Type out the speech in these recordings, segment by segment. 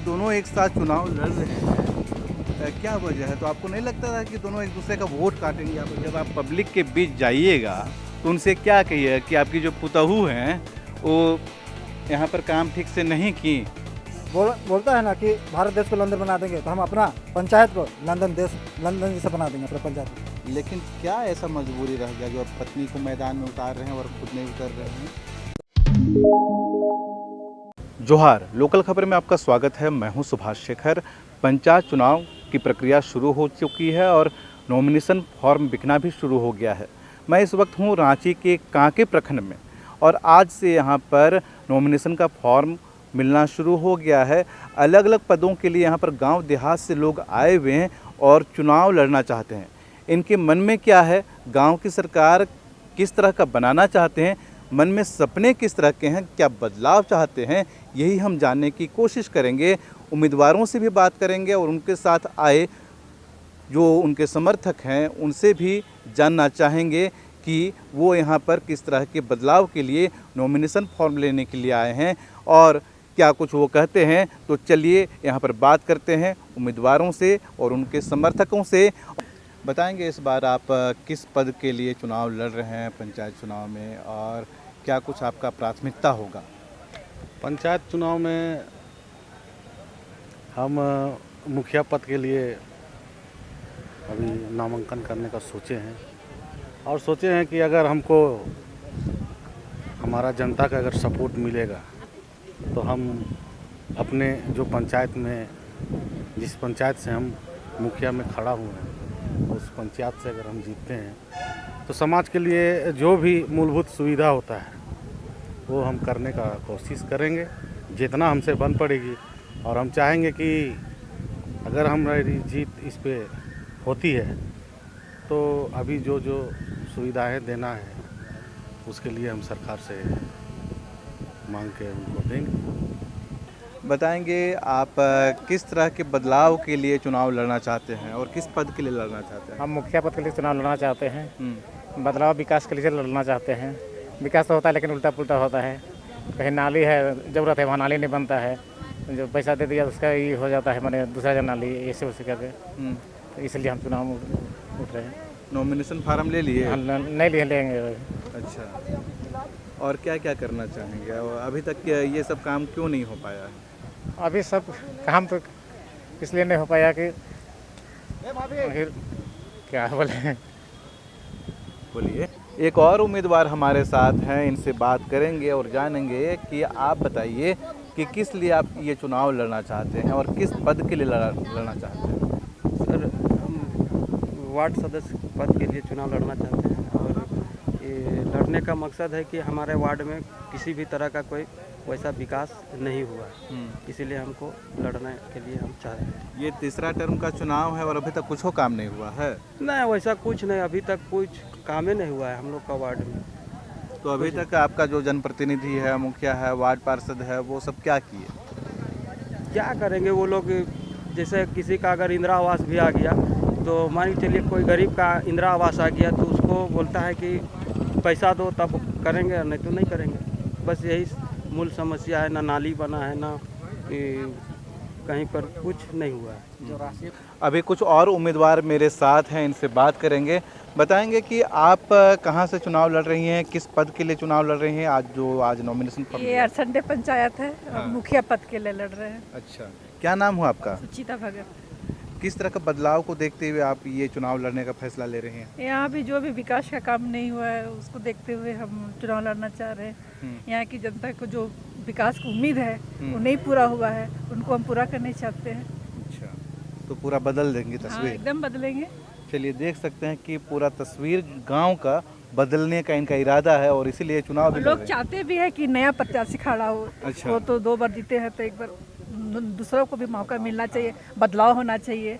दोनों एक साथ चुनाव लड़ रहे हैं, क्या वजह है? तो आपको नहीं लगता था कि दोनों एक दूसरे का वोट काटेंगे? आप जब आप पब्लिक के बीच जाइएगा तो उनसे क्या कहिए कि आपकी जो पुतहू हैं वो यहाँ पर काम ठीक से नहीं की? बोलता है ना कि भारत देश को लंदन बना देंगे, तो हम अपना पंचायत को लंदन जैसा बना देंगे अपने पंचायत को। लेकिन क्या ऐसा मजबूरी रह गया जो अब पत्नी को मैदान में उतार रहे हैं और खुद नहीं उतर रहे हैं? जोहार, लोकल खबर में आपका स्वागत है। मैं हूं सुभाष शेखर। पंचायत चुनाव की प्रक्रिया शुरू हो चुकी है और नॉमिनेशन फॉर्म बिकना भी शुरू हो गया है। मैं इस वक्त हूं रांची के कांके प्रखंड में और आज से यहां पर नॉमिनेशन का फॉर्म मिलना शुरू हो गया है। अलग अलग पदों के लिए यहां पर गांव देहात से लोग आए हुए हैं और चुनाव लड़ना चाहते हैं। इनके मन में क्या है, गांव की सरकार किस तरह का बनाना चाहते हैं, मन में सपने किस तरह के हैं, क्या बदलाव चाहते हैं, यही हम जानने की कोशिश करेंगे। उम्मीदवारों से भी बात करेंगे और उनके साथ आए जो उनके समर्थक हैं उनसे भी जानना चाहेंगे कि वो यहाँ पर किस तरह के बदलाव के लिए नॉमिनेशन फॉर्म लेने के लिए आए हैं और क्या कुछ वो कहते हैं। तो चलिए यहाँ पर बात करते हैं उम्मीदवारों से और उनके समर्थकों से। बताएंगे इस बार आप किस पद के लिए चुनाव लड़ रहे हैं पंचायत चुनाव में और क्या कुछ आपका प्राथमिकता होगा? पंचायत चुनाव में हम मुखिया पद के लिए अभी नामांकन करने का सोचे हैं और सोचे हैं कि अगर हमको हमारा जनता का अगर सपोर्ट मिलेगा तो हम अपने जो पंचायत में जिस पंचायत से हम मुखिया में खड़ा हुए हैं उस पंचायत से अगर हम जीतते हैं तो समाज के लिए जो भी मूलभूत सुविधा होता है वो हम करने का कोशिश करेंगे जितना हमसे बन पड़ेगी। और हम चाहेंगे कि अगर हमारी जीत इस पे होती है तो अभी जो जो सुविधाएं देना है उसके लिए हम सरकार से मांग के उनको देंगे। बताएंगे आप किस तरह के बदलाव के लिए चुनाव लड़ना चाहते हैं और किस पद के लिए लड़ना चाहते हैं? हम मुखिया पद के लिए चुनाव लड़ना चाहते हैं। बदलाव विकास के लिए लड़ना चाहते हैं। विकास तो होता है लेकिन उल्टा पुल्टा होता है। कहीं नाली है, ज़रूरत है, वहाँ नाली नहीं बनता है। जो पैसा दे दिया उसका ये हो जाता है, मैंने दूसरा जगह नाली ऐसे वैसे करके, तो इसलिए हम चुनाव में उठ रहे हैं। नॉमिनेशन फार्म ले लिए? नहीं लिए, लेंगे। अच्छा, और क्या क्या करना चाहेंगे? और अभी तक ये सब काम क्यों नहीं हो पाया है? अभी सब काम तो इसलिए नहीं हो पाया कि क्या बोलिए। एक और उम्मीदवार हमारे साथ हैं, इनसे बात करेंगे और जानेंगे कि आप बताइए कि किस लिए आप ये चुनाव लड़ना चाहते हैं और किस पद के लिए लड़ना चाहते हैं? सर, हम वार्ड सदस्य पद के लिए चुनाव लड़ना चाहते हैं और ये लड़ने का मकसद है कि हमारे वार्ड में किसी भी तरह का कोई वैसा विकास नहीं हुआ है, इसीलिए हमको लड़ने के लिए हम चाहते हैं। ये तीसरा टर्म का चुनाव है और अभी तक कुछ काम नहीं हुआ है? नहीं, वैसा कुछ नहीं, अभी तक कुछ काम ही नहीं हुआ है हम लोग का वार्ड में। तो अभी तक आपका जो जनप्रतिनिधि है, मुखिया है, वार्ड पार्षद है, वो सब क्या किए? क्या करेंगे वो लोग? जैसे किसी का अगर इंदिरा आवास भी आ गया तो मान के चलिए कोई गरीब का इंदिरा आवास आ गया तो उसको बोलता है कि पैसा दो तब करेंगे, नहीं तो नहीं करेंगे। बस यही मूल समस्या है, ना नाली बना है, ना कहीं पर कुछ नहीं हुआ है। अभी कुछ और उम्मीदवार मेरे साथ हैं, इनसे बात करेंगे। बताएंगे कि आप कहाँ से चुनाव लड़ रही हैं, किस पद के लिए चुनाव लड़ रही हैं? आज नॉमिनेशन फॉर्म ये अरसंडे पंचायत है और मुखिया पद के लिए लड़ रहे हैं। अच्छा, क्या नाम हुआ आपका? सुचिता भगत। किस तरह का बदलाव को देखते हुए आप ये चुनाव लड़ने का फैसला ले रहे हैं? यहाँ भी जो भी विकास का काम नहीं हुआ है उसको देखते हुए हम चुनाव लड़ना चाह रहे हैं। यहाँ की जनता को जो विकास की उम्मीद है वो नहीं पूरा हुआ है, उनको हम पूरा करना चाहते हैं। अच्छा, तो पूरा बदल देंगे हाँ, तस्वीर? एकदम बदलेंगे। चलिए, देख सकते हैं कि पूरा तस्वीर गांव का बदलने का इनका इरादा है और इसीलिए चुनाव भी लड़ लोग रहे हैं। चाहते भी है कि नया प्रत्याशी खड़ा हो। अच्छा। वो तो 2 बार जीते हैं तो एक बार दूसरों को भी मौका मिलना चाहिए, बदलाव होना चाहिए।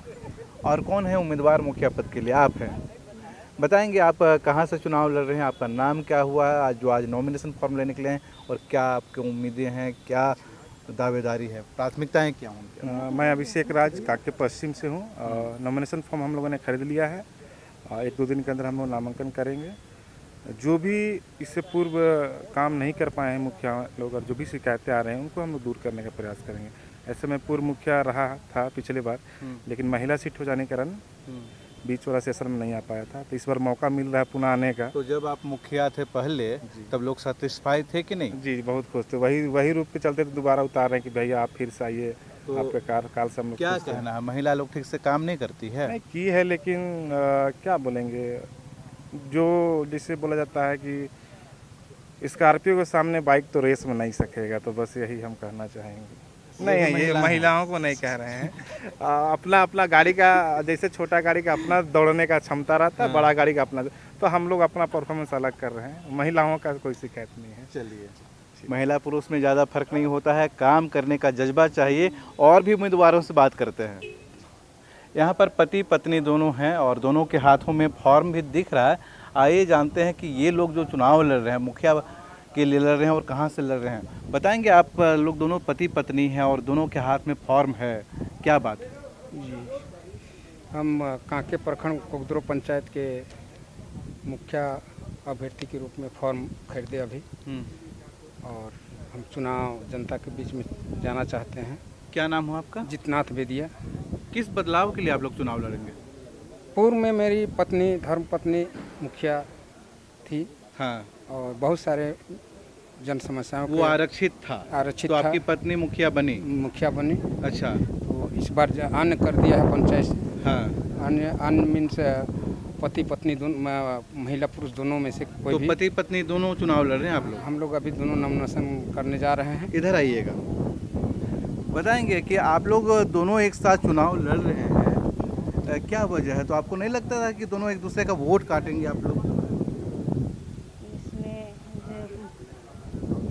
और कौन है उम्मीदवार मुखिया पद के लिए? आप हैं। बताएंगे आप कहाँ से चुनाव लड़ रहे हैं, आपका नाम क्या हुआ है, आज नॉमिनेशन फॉर्म लेने के लिए हैं और क्या आपकी उम्मीदें हैं, क्या दावेदारी है, प्राथमिकताएं क्या होंगी? मैं अभिषेक राज काके पश्चिम से हूँ। नॉमिनेशन फॉर्म हम लोगों ने खरीद लिया है। 1-2 दिन के अंदर हम लोग नामांकन करेंगे। जो भी इससे पूर्व काम नहीं कर पाए हैं मुखिया लोग और जो भी शिकायतें आ रहे हैं उनको हम लोग दूर करने का प्रयास करेंगे। ऐसे में पूर्व मुखिया रहा था पिछले बार, लेकिन महिला सीट हो जाने के कारण बीच वाला सेशन में नहीं आ पाया था, तो इस बार मौका मिल रहा है पुनः आने का। तो जब आप मुखिया थे पहले तब लोग सेटिस्फाई थे कि नहीं? जी बहुत खुश थे। वही रूप पे चलते तो दोबारा उतार रहे हैं कि भैया आप फिर से आइए। तो आपके कार्यकाल से हम लोग क्या खुश हैं। कहना है, महिला लोग ठीक से काम नहीं करती है? नहीं की है, लेकिन क्या बोलेंगे, जो जिसे बोला जाता है कि स्कॉर्पियो के सामने बाइक तो रेस में नहीं सकेगा, तो बस यही हम कहना चाहेंगे। नहीं, ये महिलाओं को नहीं कह रहे हैं। अपना अपना गाड़ी का, जैसे छोटा गाड़ी का अपना दौड़ने का क्षमता रहता है, बड़ा गाड़ी का अपना, तो हम लोग अपना परफॉर्मेंस अलग कर रहे हैं। महिलाओं का कोई शिकायत नहीं है। चलिए, महिला पुरुष में ज़्यादा फर्क नहीं होता है, काम करने का जज्बा चाहिए। और भी उम्मीदवारों से बात करते हैं। यहाँ पर पति पत्नी दोनों हैं और दोनों के हाथों में फॉर्म भी दिख रहा है। आइए जानते हैं कि ये लोग जो चुनाव लड़ रहे हैं, मुखिया के लिए लड़ रहे हैं और कहाँ से लड़ रहे हैं। बताएंगे, आप लोग दोनों पति पत्नी हैं और दोनों के हाथ में फॉर्म है, क्या बात है? जी, हम कांके प्रखंड कोकदरो पंचायत के मुखिया अभ्यर्थी के रूप में फॉर्म खरीदे अभी, और हम चुनाव जनता के बीच में जाना चाहते हैं। क्या नाम हो आपका? जितनाथ बेदिया। किस बदलाव के लिए आप लोग चुनाव लड़ेंगे? पूर्व में मेरी पत्नी धर्मपत्नी मुखिया थी, हाँ, और बहुत सारे जन समस्याओं वो आरक्षित था। आरक्षित तो था। आपकी पत्नी मुखिया बनी? मुखिया बनी। अच्छा, तो इस बार अन्य कर दिया है पंचायत से। हाँ। अन्य मीन्स पति पत्नी दोनों, महिला पुरुष दोनों में से कोई तो भी। पति पत्नी दोनों चुनाव लड़ रहे हैं आप लोग? हम लोग अभी दोनों नॉमिनेशन करने जा रहे हैं। इधर आइएगा। बताएंगे कि आप लोग दोनों एक साथ चुनाव लड़ रहे हैं, क्या वजह है? तो आपको नहीं लगता था कि दोनों एक दूसरे का वोट काटेंगे आप लोग? इसमें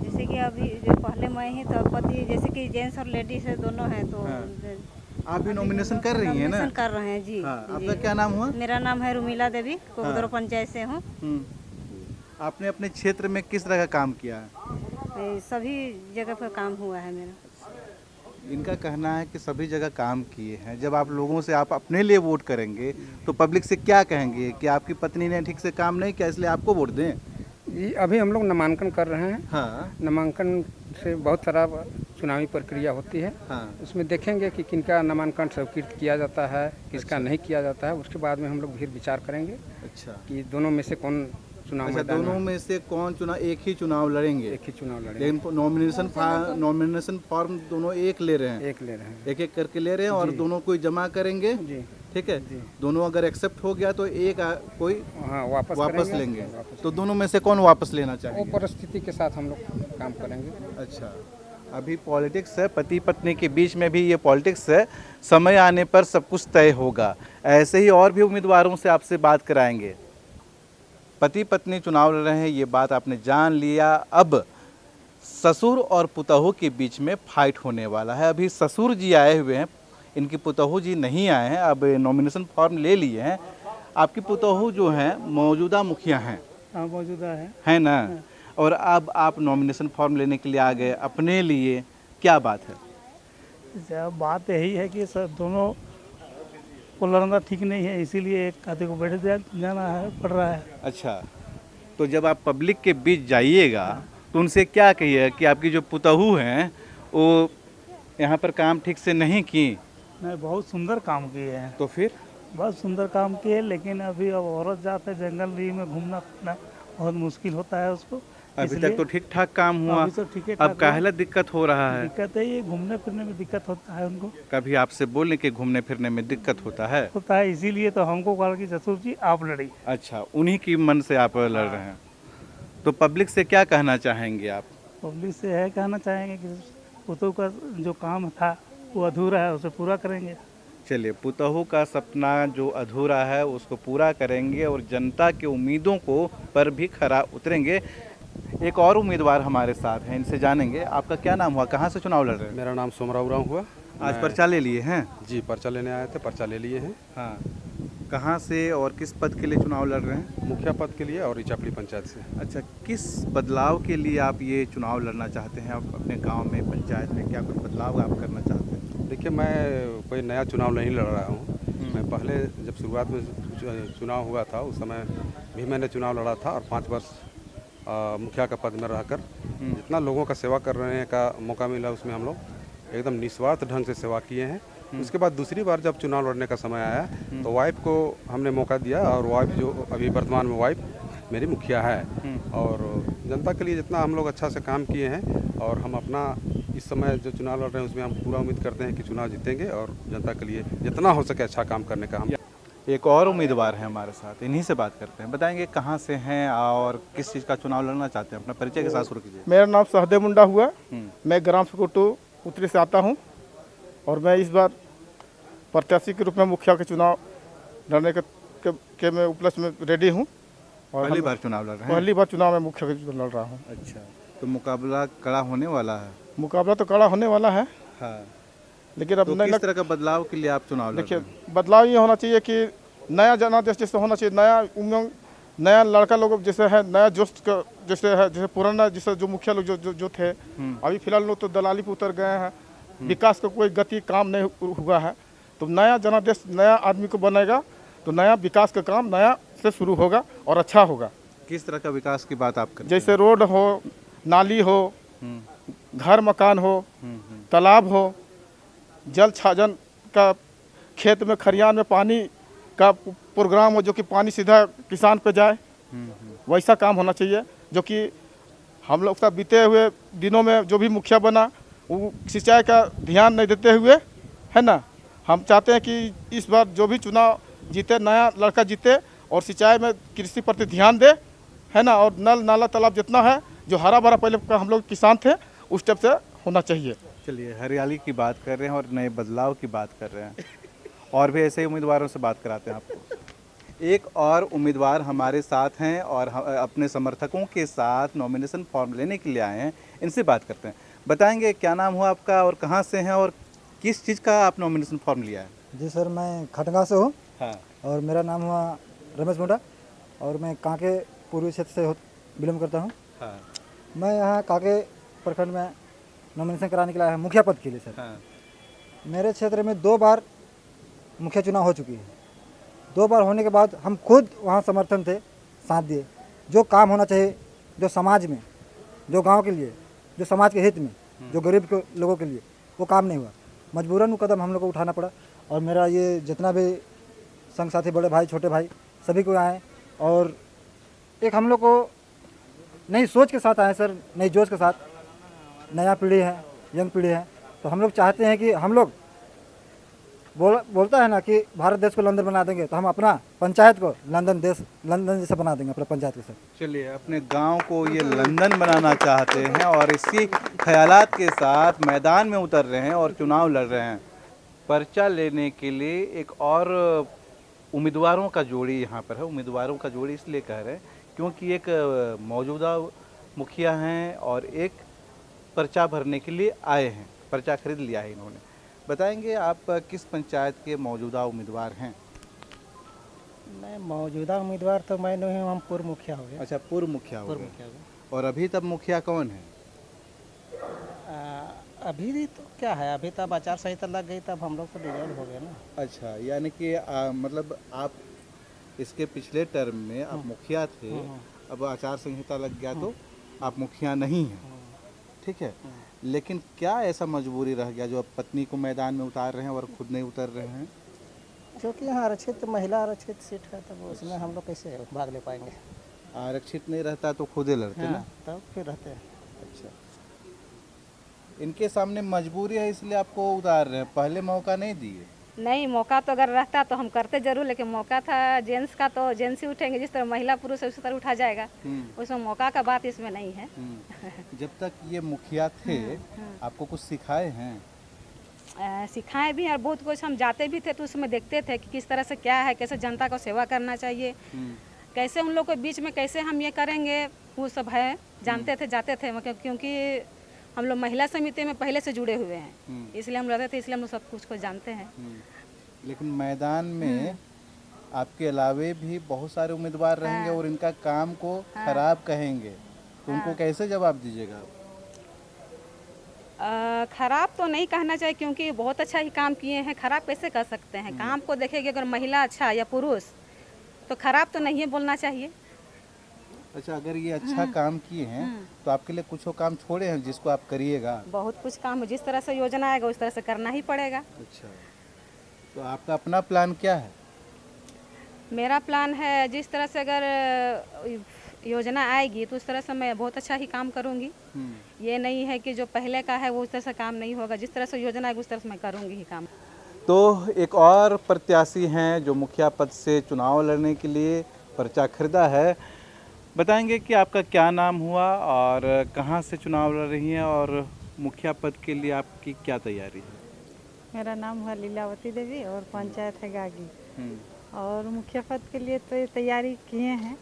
जैसे कि अभी जो पहले मैं ही तो पति, जैसे कि जेंट्स और लेडीज है दोनों हैं, तो हाँ। आप भी नॉमिनेशन कर रही हैं ना? नॉमिनेशन कर रहे हैं जी। हाँ, जी। आपका क्या नाम हुआ? मेरा नाम है रुमिला देवी, कोकदरो पंचायत से हूँ। आपने अपने क्षेत्र में किस तरह का काम किया है? सभी जगह पर काम हुआ है मेरा। इनका कहना है कि सभी जगह काम किए हैं। जब आप लोगों से आप अपने लिए वोट करेंगे तो पब्लिक से क्या कहेंगे कि आपकी पत्नी ने ठीक से काम नहीं किया इसलिए आपको वोट दें? जी, अभी हम लोग नामांकन कर रहे हैं। हाँ, नामांकन से बहुत सारा चुनावी प्रक्रिया होती है। हाँ। उसमें देखेंगे कि किनका नामांकन स्वीकृत किया जाता है, किसका नहीं किया जाता है। उसके बाद में हम लोग फिर विचार करेंगे अच्छा। कि दोनों में से कौन चुनाव अच्छा, मैदान दोनों में से कौन चुनाव, एक ही चुनाव लड़ेंगे? एक ही चुनाव लड़ेंगे। लेकिन नॉमिनेशन फॉर्म दोनों एक ले रहे हैं? एक ले रहे हैं। एक एक करके ले रहे हैं और दोनों कोई जमा करेंगे। जी, ठीक है, दोनों अगर एक्सेप्ट हो गया तो एक कोई हाँ, वापस वापस करेंगे। लेंगे। वापस। तो दोनों में से कौन वापस लेना वो चाहेंगे? परिस्थिति के साथ हम लोग काम करेंगे। अच्छा, अभी पॉलिटिक्स है, पति पत्नी के बीच में भी ये पॉलिटिक्स है। समय आने पर सब कुछ तय होगा। ऐसे ही और भी उम्मीदवारों से आपसे बात कराएंगे। पति पत्नी चुनाव लड़ रहे हैं, ये बात आपने जान लिया। अब ससुर और पुतोहू के बीच में फाइट होने वाला है। अभी ससुर जी आए हुए हैं, इनकी पुतोहू जी नहीं आए हैं। अब नॉमिनेशन फॉर्म ले लिए हैं। आपकी पुतोहू जो हैं मौजूदा मुखिया हैं? हाँ, मौजूदा है ना? और अब आप नॉमिनेशन फॉर्म लेने के लिए आ गए अपने लिए, क्या बात है? अब बात यही है कि सब दोनों को लड़ना ठीक नहीं है, इसीलिए एक खाते को बैठ जाना है, पड़ रहा है। अच्छा, तो जब आप पब्लिक के बीच जाइएगा तो उनसे क्या कहिए कि आपकी जो पुतोहू हैं वो यहाँ पर काम ठीक से नहीं की? नहीं, बहुत सुंदर काम किए हैं, तो फिर बहुत सुंदर काम किए, लेकिन अभी अब औरत जात है, जंगल में घूमना फिरना बहुत मुश्किल होता है उसको। अभी तक तो ठीक ठाक काम हुआ, अभी तो ठीक है, अब काहेला दिक्कत हो रहा है? दिक्कत है, ये घूमने फिरने में दिक्कत होता है उनको। कभी आपसे बोलने के घूमने फिरने में दिक्कत होता है? इसीलिए तो हमको कहा कि ससुर जी आप लड़ी। अच्छा, उन्हीं की मन से आप लड़ रहे हैं। तो पब्लिक से क्या कहना चाहेंगे आप? पब्लिक से है कहना चाहेंगे कि पुतों का जो काम था वो अधूरा है, उसे पूरा करेंगे। चलिए, पुतोहू का सपना जो अधूरा है उसको पूरा करेंगे और जनता की उम्मीदों को पर भी खरा उतरेंगे। एक और उम्मीदवार हमारे साथ हैं, इनसे जानेंगे। आपका क्या नाम हुआ, कहाँ से चुनाव लड़ रहे हैं? मेरा नाम सोमराव उरांव हुआ। आज पर्चा ले लिए हैं? जी, पर्चा लेने आए थे, पर्चा ले लिए हैं। हाँ, कहाँ से और किस पद के लिए चुनाव लड़ रहे हैं? मुखिया पद के लिए और इचापली पंचायत से। अच्छा, किस बदलाव के लिए आप ये चुनाव लड़ना चाहते हैं? आप अपने गांव में, पंचायत में क्या कुछ बदलाव आप करना चाहते हैं? देखिए, मैं कोई नया चुनाव नहीं लड़ रहा हूँ। मैं पहले जब शुरुआत में चुनाव हुआ था उस समय भी मैंने चुनाव लड़ा था और 5 वर्ष मुखिया का पद में रहकर जितना लोगों का सेवा करने का मौका मिला उसमें हम लोग एकदम निस्वार्थ ढंग से सेवा किए हैं। उसके बाद दूसरी बार जब चुनाव लड़ने का समय आया तो वाइफ को हमने मौका दिया और वाइफ जो अभी वर्तमान में वाइफ मेरी मुखिया है और जनता के लिए जितना हम लोग अच्छा से काम किए हैं और हम अपना इस समय जो चुनाव लड़ रहे हैं उसमें हम पूरा उम्मीद करते हैं कि चुनाव जीतेंगे और जनता के लिए जितना हो सके अच्छा काम करने का हम। एक और उम्मीदवार हैं हमारे साथ, इन्हीं से बात करते हैं। बताएंगे कहाँ से हैं और किस चीज़ का चुनाव लड़ना चाहते हैं? अपना परिचय के साथ शुरू कीजिए। मेरा नाम सहदेव मुंडा हुआ। मैं ग्राम सुकुटू उत्तरी से आता हूँ और मैं इस बार प्रत्याशी के रूप में मुखिया के चुनाव लड़ने के मैं उपलक्ष्य में रेडी हूँ। और पहली बार चुनाव लड़ रहे हैं? पहली बार चुनाव में मुखिया के चुनाव लड़ रहा हूँ। अच्छा, तो मुकाबला कड़ा होने वाला है? मुकाबला तो कड़ा होने वाला है। हाँ, लेकिन अब तो नहीं किस तरह का बदलाव के लिए आप चुनाव लड़ रहे देखिए, हैं? बदलाव ये होना चाहिए कि नया जनादेश जैसे होना चाहिए, नया उमंग, नया लड़का लोग जैसे है, नया जोश का जैसे है, जैसे पुराना जैसे जो मुखिया लोग जो थे अभी फिलहाल लोग तो दलाली पे उतर गए हैं, विकास का कोई गति काम नहीं हुआ है। तो नया जनादेश नया आदमी को बनेगा तो नया विकास का काम नया से शुरू होगा और अच्छा होगा। किस तरह का विकास की बात आप करते हैं? जैसे रोड हो, नाली हो, घर मकान हो, तालाब हो, जल छाजन का, खेत में खरियान में पानी का प्रोग्राम हो जो कि पानी सीधा किसान पे जाए, वैसा काम होना चाहिए। जो कि हम लोग का बीते हुए दिनों में जो भी मुखिया बना वो सिंचाई का ध्यान नहीं देते हुए, है ना, हम चाहते हैं कि इस बार जो भी चुनाव जीते नया लड़का जीते और सिंचाई में कृषि प्रति ध्यान दे, है ना, और नल नाला तालाब जितना है जो हरा भरा पहले का हम लोग किसान थे उस टाइप से होना चाहिए। चलिए, हरियाली की बात कर रहे हैं और नए बदलाव की बात कर रहे हैं और भी ऐसे ही उम्मीदवारों से बात कराते हैं आपको। एक और उम्मीदवार हमारे साथ हैं और अपने समर्थकों के साथ नॉमिनेशन फॉर्म लेने के लिए आए हैं, इनसे बात करते हैं। बताएंगे क्या नाम हुआ आपका और कहाँ से हैं और किस चीज़ का आप नॉमिनेशन फॉर्म लिया है? जी सर, मैं खटगा से हूँ। हाँ। और मेरा नाम हुआ रमेश मुंडा और मैं कांके पूर्वी क्षेत्र से बिलोंग करता हूँ। हाँ। मैं यहाँ कांके प्रखंड में नॉमिनेशन कराने के लिए आया हूँ मुखिया पद के लिए सर। हाँ। मेरे क्षेत्र में 2 बार मुखिया चुनाव हो चुकी है। 2 बार होने के बाद हम खुद वहाँ समर्थन थे, साथ दिए। जो काम होना चाहिए, जो समाज में, जो गांव के लिए, जो समाज के हित में, जो गरीब के लोगों के लिए, वो काम नहीं हुआ। मजबूरन वो कदम हम लोग को उठाना पड़ा और मेरा ये जितना भी संग साथी, बड़े भाई, छोटे भाई, सभी को आए और एक हम लोग को नई सोच के साथ आए सर, नई जोश के साथ। नया पीढ़ी है, यंग पीढ़ी है, तो हम लोग चाहते हैं कि हम लोग बोलता है ना कि भारत देश को लंदन बना देंगे, तो हम अपना पंचायत को लंदन जैसा बना देंगे अपना पंचायत को सर। चलिए, अपने गांव को ये लंदन बनाना चाहते हैं और इसी ख्यालात के साथ मैदान में उतर रहे हैं और चुनाव लड़ रहे हैं। पर्चा लेने के लिए एक और उम्मीदवारों का जोड़ी यहाँ पर है। उम्मीदवारों का जोड़ी इसलिए कह रहे हैं क्योंकि एक मौजूदा मुखिया हैं और एक पर्चा भरने के लिए आए हैं, पर्चा खरीद लिया है इन्होंने। बताएंगे आप किस पंचायत के मौजूदा उम्मीदवार हैं? मैं मौजूदा उम्मीदवार तो मैं नहीं हूँ, हम पूर्व मुखिया हो गए। अच्छा, पूर्व मुखिया हो पूर्व गए। मुखिया हो गए। और अभी तब मुखिया कौन है? अभी तो क्या है, अभी तब आचार संहिता लग गई तब हम लोग तो डिजॉल्व हो गए ना। अच्छा, यानी कि मतलब आप इसके पिछले टर्म में आप मुखिया थे, अब आचार संहिता लग गया तो आप मुखिया नहीं हैं, ठीक है। लेकिन क्या ऐसा मजबूरी रह गया जो अब पत्नी को मैदान में उतार रहे हैं और खुद नहीं उतर रहे हैं? क्योंकि यहाँ आरक्षित महिला आरक्षित सीट है, तब उसमें हम लोग कैसे भाग ले पाएंगे? आरक्षित नहीं रहता तो खुद ही लड़ते ना। तब फिर रहते हैं। अच्छा, इनके सामने मजबूरी है इसलिए आपको उतार रहे हैं, पहले मौका नहीं दिए? नहीं, मौका तो अगर रहता तो हम करते जरूर, लेकिन मौका था जेंट्स का तो जेंट्स ही उठेंगे, जिस तरह महिला पुरुष है उसी तरह उठा जाएगा। उसमें मौका का बात इसमें नहीं है। जब तक ये मुखिया थे आपको कुछ सिखाए हैं? सिखाए भी और बहुत कुछ। हम जाते भी थे तो उसमें देखते थे कि किस तरह से क्या है, कैसे जनता को सेवा करना चाहिए, कैसे उन लोग के बीच में कैसे हम ये करेंगे, वो सब है, जानते थे, जाते थे। क्योंकि हम लोग महिला समिति में पहले से जुड़े हुए हैं, इसलिए हम रहते थे, इसलिए हम लोग सब कुछ को जानते हैं। लेकिन मैदान में आपके अलावे भी बहुत सारे उम्मीदवार रहेंगे और इनका काम को खराब कहेंगे, तो उनको कैसे जवाब दीजिएगा आप? खराब तो नहीं कहना चाहिए क्योंकि बहुत अच्छा ही काम किए हैं, खराब कैसे कर सकते हैं? काम को देखेंगे अगर महिला अच्छा या पुरुष, तो खराब तो नहीं है बोलना चाहिए। अच्छा, अगर ये अच्छा काम किए हैं तो आपके लिए कुछ काम छोड़े हैं जिसको आप करिएगा? बहुत कुछ काम, जिस तरह से योजना आएगा उस तरह से करना ही पड़ेगा। अच्छा, तो आपका अपना प्लान क्या है? मेरा प्लान है जिस तरह से अगर योजना आएगी तो उस तरह से मैं बहुत अच्छा ही काम करूंगी। ये नहीं है कि जो पहले का है वो उस तरह से काम नहीं होगा, जिस तरह से योजना आएगी उस तरह से मैं करूंगी ही काम। तो एक और प्रत्याशी हैं जो मुखिया पद से चुनाव लड़ने के लिए पर्चा खरीदा है। बताएंगे कि आपका क्या नाम हुआ और कहाँ से चुनाव लड़ रही हैं और मुखिया पद के लिए आपकी क्या तैयारी है? मेरा नाम हुआ लीलावती देवी और पंचायत है गागी। और मुखिया पद के लिए तो तैयारी किए हैं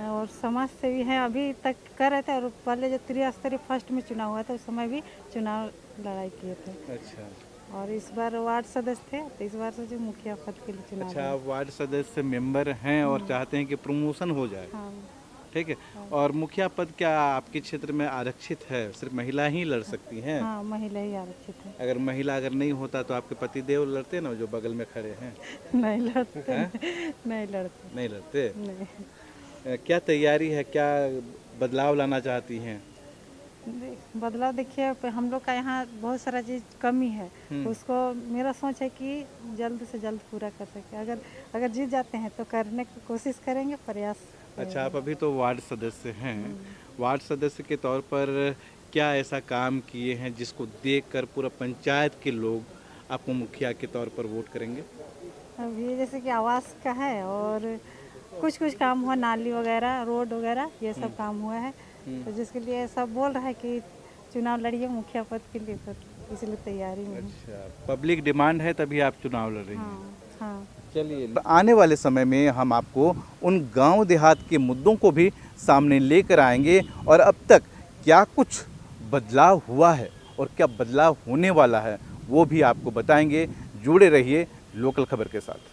और समाज सेवी हैं, अभी तक कर रहे थे। और पहले जो त्रिस्तरीय फर्स्ट में चुनाव हुआ था उस समय भी चुनाव लड़ाई किए थे। अच्छा, और इस बार वार्ड सदस्य थे, तो इस बार से जो मुखिया पद के लिए चुनाव। अच्छा, आप वार्ड सदस्य मेंबर हैं और चाहते हैं कि प्रमोशन हो जाए। हाँ, ठीक है। और मुखिया पद क्या आपके क्षेत्र में आरक्षित है? सिर्फ महिला ही लड़ सकती हैं? हाँ, महिला ही आरक्षित है। अगर महिला अगर नहीं होता तो आपके पति देव लड़ते ना, जो बगल में खड़े हैं? नहीं लड़ते, नहीं लड़ते, नहीं लड़ते? नहीं। क्या तैयारी है, क्या बदलाव लाना चाहती हैं? बदलाव देखिए, हम लोग का यहाँ बहुत सारा चीज़ कमी है, उसको मेरा सोच है कि जल्द से जल्द पूरा कर सके। अगर जीत जाते हैं तो करने की कोशिश करेंगे, प्रयास। अच्छा, आप अभी तो वार्ड सदस्य हैं, वार्ड सदस्य के तौर पर क्या ऐसा काम किए हैं जिसको देखकर पूरा पंचायत के लोग आपको मुखिया के तौर पर वोट करेंगे? अभी जैसे कि आवास का है और कुछ काम हुआ, नाली वगैरह, रोड वगैरह, ये सब काम हुआ है। तो जिसके लिए सब बोल रहा है कि चुनाव लड़िए मुखिया पद के लिए, तो इसलिए तैयारी में। अच्छा, पब्लिक डिमांड है तभी आप चुनाव लड़ रही हैं? हाँ, हाँ। चलिए, आने वाले समय में हम आपको उन गांव देहात के मुद्दों को भी सामने लेकर आएंगे और अब तक क्या कुछ बदलाव हुआ है और क्या बदलाव होने वाला है वो भी आपको बताएंगे। जुड़े रहिए लोकल खबर के साथ।